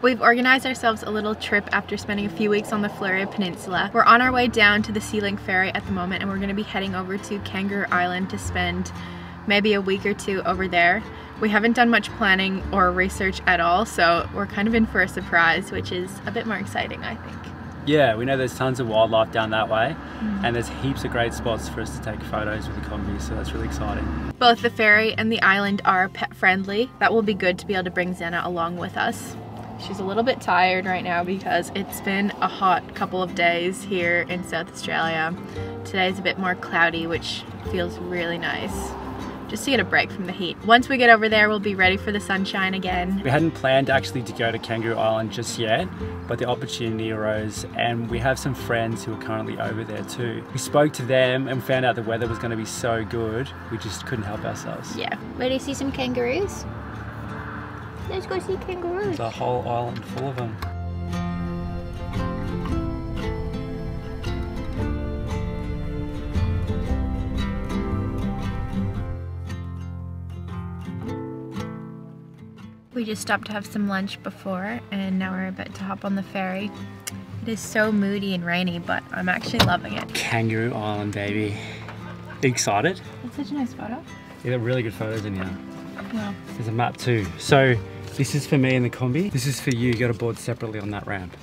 We've organized ourselves a little trip after spending a few weeks on the Florida Peninsula. We're on our way down to the Sea Link ferry at the moment, and we're going to be heading over to Kangaroo Island to spend maybe a week or two over there. We haven't done much planning or research at all, so we're kind of in for a surprise, which is a bit more exciting, I think. Yeah, we know there's tons of wildlife down that way, and there's heaps of great spots for us to take photos with the combi, so that's really exciting. Both the ferry and the island are pet friendly. That will be good to be able to bring Zenna along with us. She's a little bit tired right now because it's been a hot couple of days here in South Australia. Today's a bit more cloudy, which feels really nice. Just to get a break from the heat. Once we get over there, we'll be ready for the sunshine again. We hadn't planned actually to go to Kangaroo Island just yet, but the opportunity arose, and we have some friends who are currently over there too. We spoke to them and found out the weather was going to be so good, we just couldn't help ourselves. Yeah. Ready to see some kangaroos? Let's go see kangaroos. There's a whole island full of them. We just stopped to have some lunch before, and now we're about to hop on the ferry. It is so moody and rainy, but I'm actually loving it. Kangaroo Island, baby. Excited? It's such a nice photo. You got really good photos in here. Yeah. There's a map too. So this is for me in the combi. This is for you. You got to board separately on that ramp.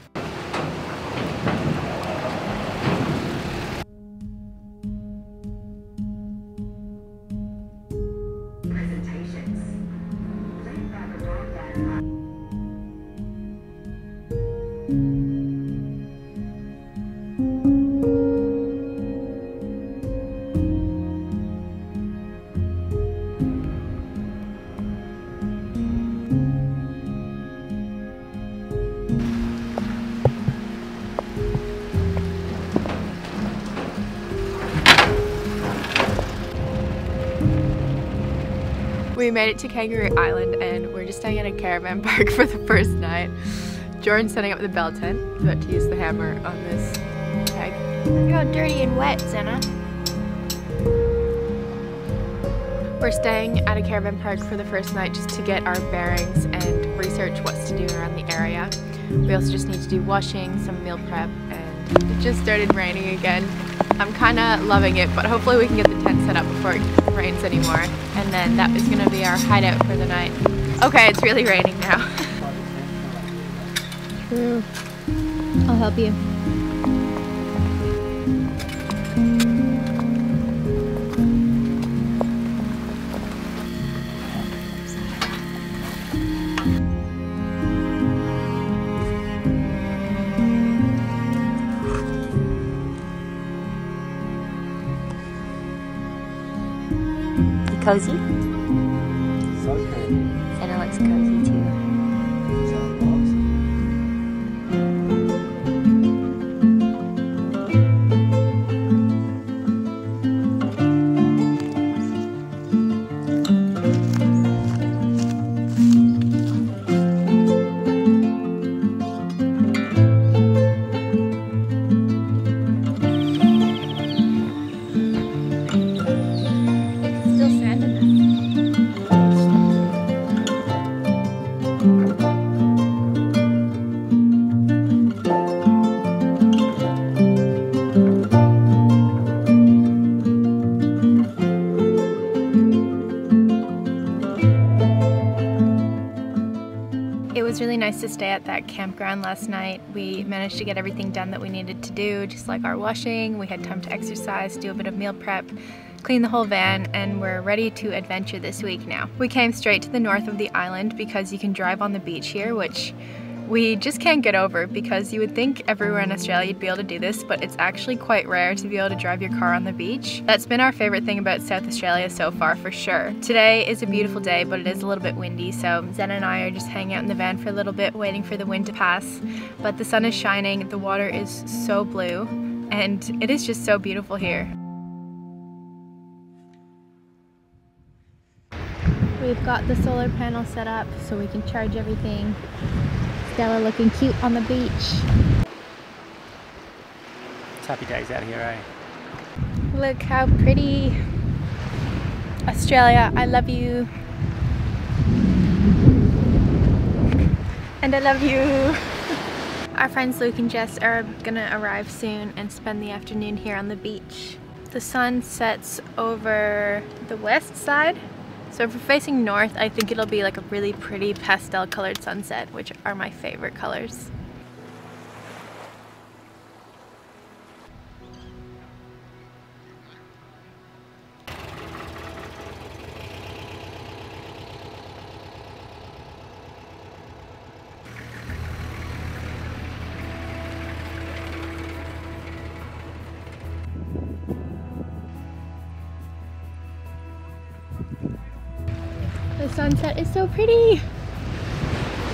We made it to Kangaroo Island, and we're just staying at a caravan park for the first night. Jordan's setting up the bell tent. He's about to use the hammer on this peg. You're all dirty and wet, Zenna. We're staying at a caravan park for the first night just to get our bearings and research what's to do around the area. We also just need to do washing, some meal prep, and it just started raining again. I'm kind of loving it, but hopefully we can get the tent set up before it rains anymore. And then that is going to be our hideout for the night. Okay, it's really raining now. True. I'll help you. Cozy? So good. Zenna looks cozy too. It was really nice to stay at that campground last night. We managed to get everything done that we needed to do, just like our washing. We had time to exercise, do a bit of meal prep, clean the whole van, and we're ready to adventure this week now. We came straight to the north of the island because you can drive on the beach here, which we just can't get over, because you would think everywhere in Australia you'd be able to do this, but it's actually quite rare to be able to drive your car on the beach. That's been our favorite thing about South Australia so far, for sure. Today is a beautiful day, but it is a little bit windy, so Zenna and I are just hanging out in the van for a little bit, waiting for the wind to pass. But the sun is shining, the water is so blue, and it is just so beautiful here. We've got the solar panel set up so we can charge everything. Stella looking cute on the beach. It's happy days out here, eh? Look how pretty. Australia, I love you. And I love you. Our friends Luke and Jess are gonna arrive soon and spend the afternoon here on the beach. The sun sets over the west side. So if we're facing north, I think it'll be like a really pretty pastel colored sunset, which are my favorite colors. The sunset is so pretty.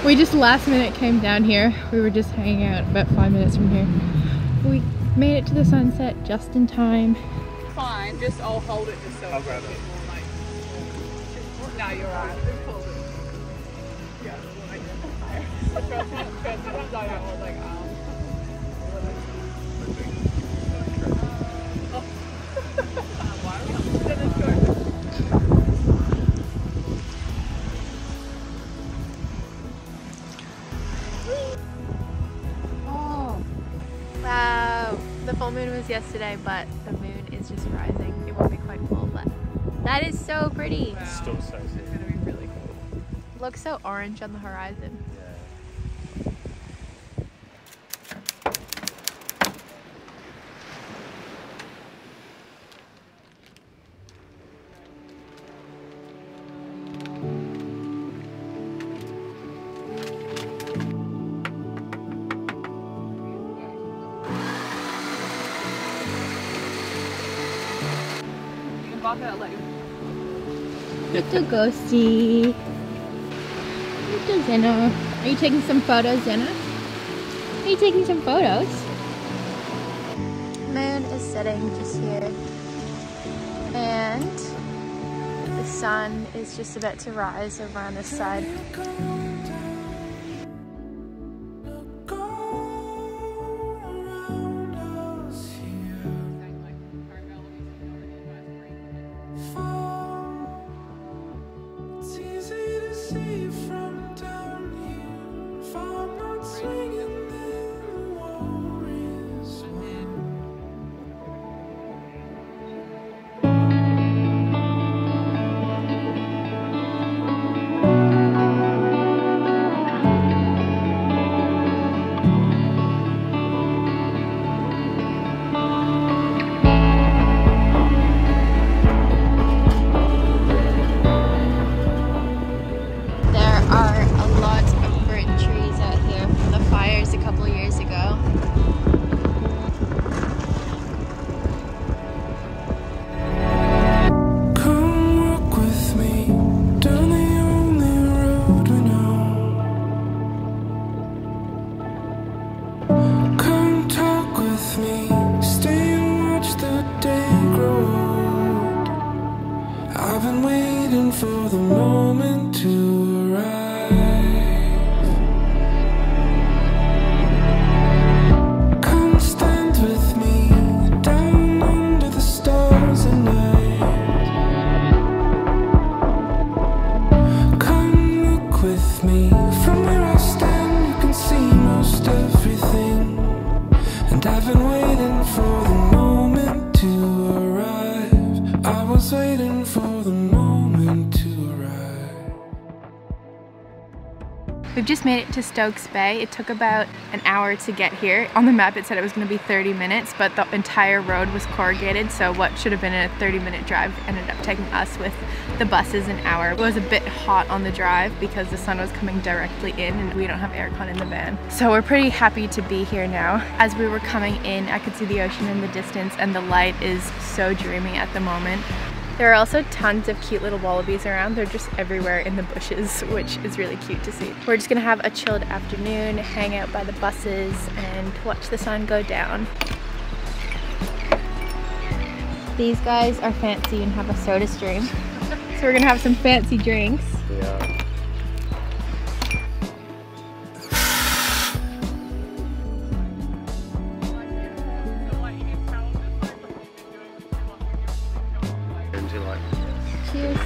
We just last minute came down here. We were just hanging out about 5 minutes from here. We made it to the sunset just in time. Fine, just I'll hold it just so I'll grab it. No, you're right. Yeah, like, sometimes I was like, Wow, the full moon was yesterday, but the moon is just rising. It won't be quite full, but that is so pretty. wow. Still so It's sick. gonna be really cool. Looks so orange on the horizon. You can bark out like Little ghosty. Little Zena. Are you taking some photos, Zena? Are you taking some photos? Moon is setting just here. And the sun is just about to rise over on this side. For the moment to arrive, come stand with me down under the stars at night. Come look with me from where I stand. You can see most everything, and I've been waiting for the moment to arrive. I was waiting for the moment to arrive. We've just made it to Stokes Bay. It took about an hour to get here. On the map it said it was going to be 30 minutes, but the entire road was corrugated, so what should have been a 30-minute drive ended up taking us with the buses an hour. It was a bit hot on the drive because the sun was coming directly in and we don't have aircon in the van. So we're pretty happy to be here now. As we were coming in, I could see the ocean in the distance and the light is so dreamy at the moment. There are also tons of cute little wallabies around. They're just everywhere in the bushes, which is really cute to see. We're just gonna have a chilled afternoon, hang out by the buses, and watch the sun go down. These guys are fancy and have a soda stream. So we're gonna have some fancy drinks. Yeah. Cheers.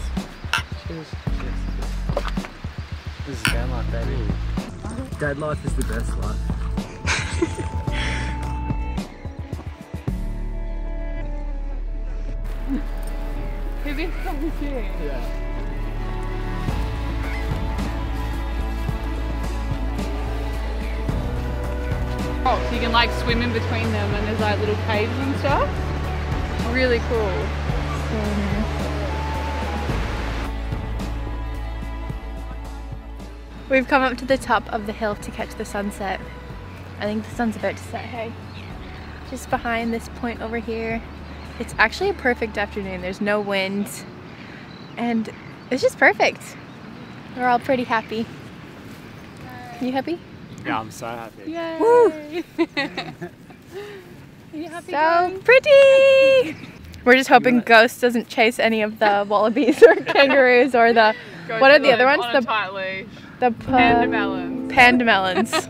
Cheers. This is Denmark, baby. Dad life is the best life. Who this stuff is here? Yeah. Oh, so you can like swim in between them and there's like little caves and stuff. Really cool. We've come up to the top of the hill to catch the sunset. I think the sun's about to set, hey? Just behind this point over here. It's actually a perfect afternoon. There's no wind and it's just perfect. We're all pretty happy. You happy? Yeah, I'm so happy. Yay! Woo! Are you happy? So pretty! We're just hoping Ghost doesn't chase any of the wallabies or kangaroos or the, what are the other ones? On a tight leash. The Panda melons. Panda melons.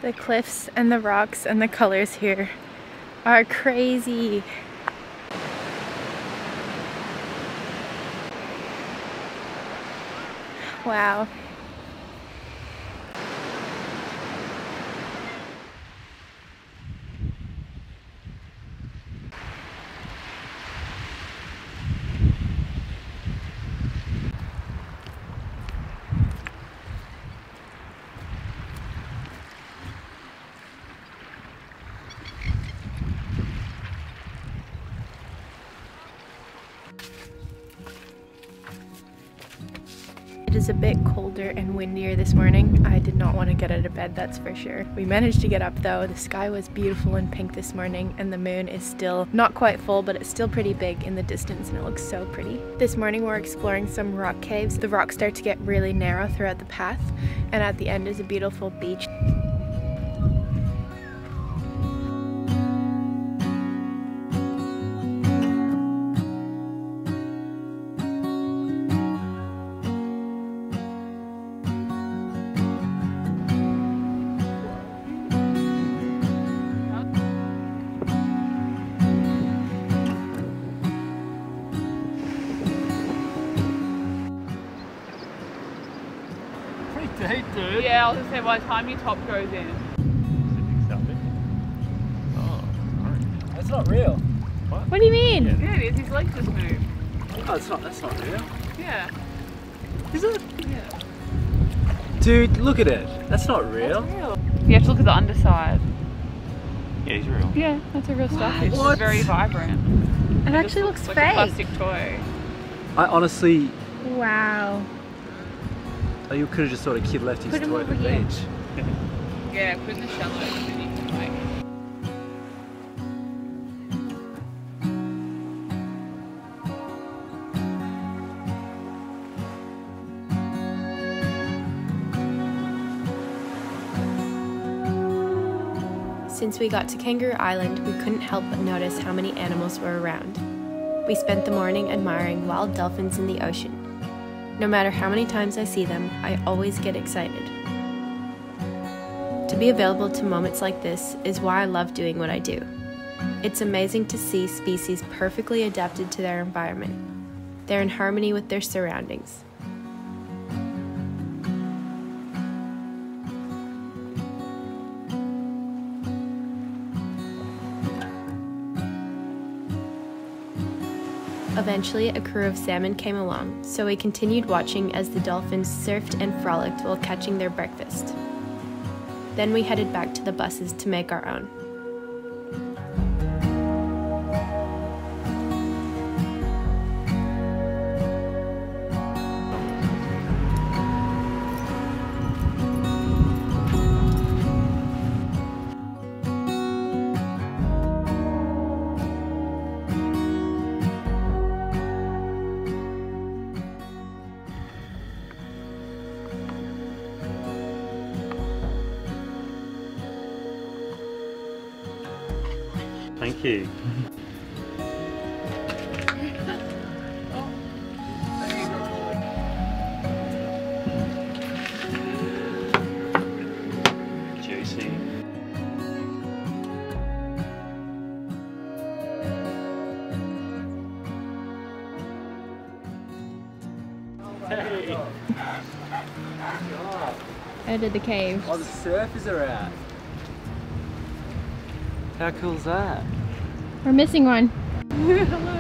The cliffs and the rocks and the colors here are crazy. Wow. It is a bit colder and windier this morning. I did not want to get out of bed, that's for sure. We managed to get up though. The sky was beautiful and pink this morning and the moon is still not quite full, but it's still pretty big in the distance and it looks so pretty. This morning we're exploring some rock caves. The rocks start to get really narrow throughout the path and at the end is a beautiful beach. Deep, dude. Yeah, I was gonna say by the time your top goes in. Oh, that's not real. What do you mean? Yeah, it is. His legs just moved. Oh, it's not. That's not real. Yeah. Is it? Yeah. Dude, look at it. That's not real. That's real. You have to look at the underside. Yeah, he's real. Yeah, that's a real starfish. It's What? very vibrant. It actually looks like fake. a plastic toy. I honestly, Wow. you could have just sort of kid left his Put him toy at the over here. beach. Yeah, put in the shallow and then you can like. Since we got to Kangaroo Island, we couldn't help but notice how many animals were around. We spent the morning admiring wild dolphins in the ocean. No matter how many times I see them, I always get excited. To be available to moments like this is why I love doing what I do. It's amazing to see species perfectly adapted to their environment. They're in harmony with their surroundings. Eventually, a crew of salmon came along, so we continued watching as the dolphins surfed and frolicked while catching their breakfast. Then we headed back to the buses to make our own. you. Juicy. Hey. Out of the cave. Oh, the surfers are out. How cool is that? We're missing one. Hello.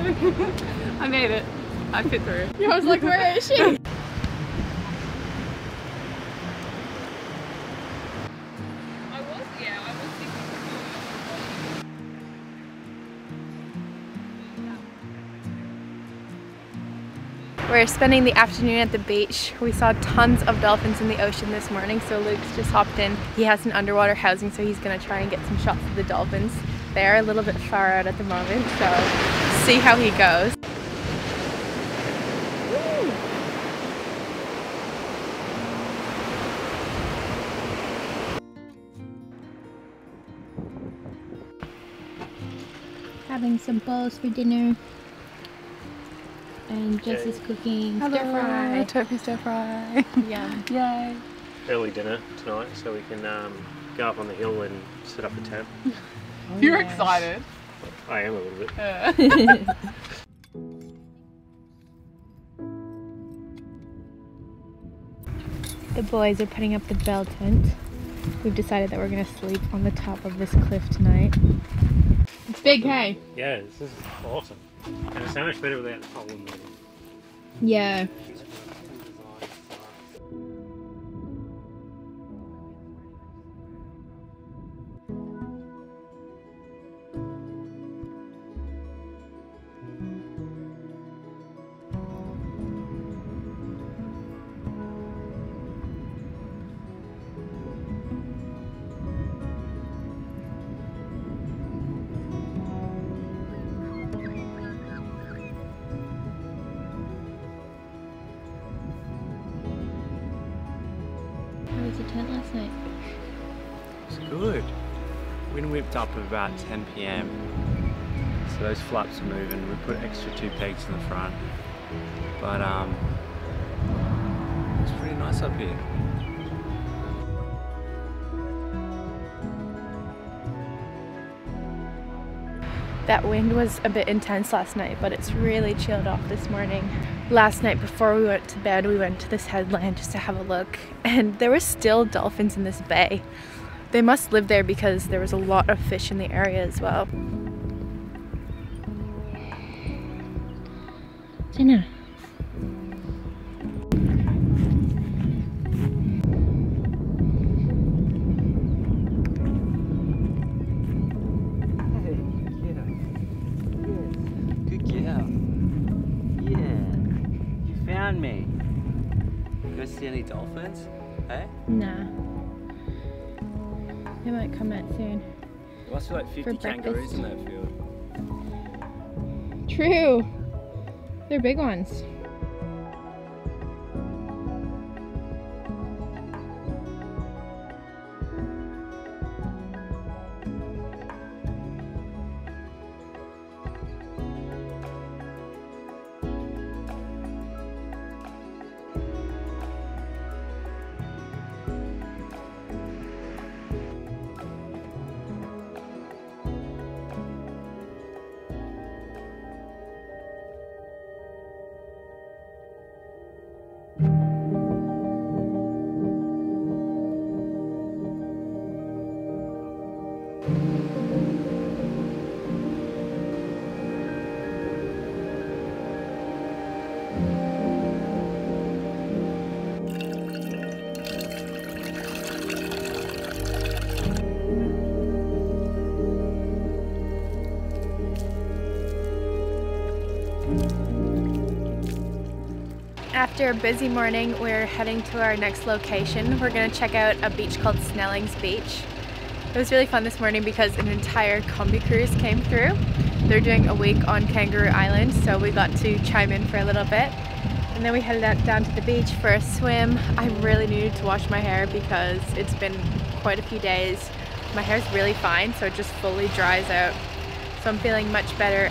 I made it. I fit through. I was like, where is she? I was thinking. We're spending the afternoon at the beach. We saw tons of dolphins in the ocean this morning, so Luke's just hopped in. He has an underwater housing, so he's gonna try and get some shots of the dolphins. They're a little bit far out at the moment, so see how he goes. Having some balls for dinner. And Jess is cooking stir fry. Tofu stir fry. Yum. Yay. Early dinner tonight, so we can go up on the hill and set up a tent. Oh, You're yes. excited. I am a little bit. The boys are putting up the bell tent. We've decided that we're gonna sleep on the top of this cliff tonight. It's big, hey? Yeah, this is awesome. And it's so much better without the hole in the middle. Yeah. How was the tent last night? It's good. Wind whipped up at about 10 PM. So those flaps are moving. We put extra 2 pegs in the front. But it's pretty nice up here. That wind was a bit intense last night, but it's really chilled off this morning. Last night before we went to bed, we went to this headland just to have a look, and there were still dolphins in this bay. They must live there because there was a lot of fish in the area as well. Jenna. Me. You guys see any dolphins? Hey? Nah. They might come out soon. There must be like 50 kangaroos in that field. True. They're big ones. After a busy morning, we're heading to our next location. We're gonna check out a beach called Snelling's Beach. It was really fun this morning because an entire combi cruise came through. They're doing a week on Kangaroo Island, so we got to chime in for a little bit. And then we headed out down to the beach for a swim. I really needed to wash my hair because it's been quite a few days. My hair's really fine, so it just fully dries out. so I'm feeling much better.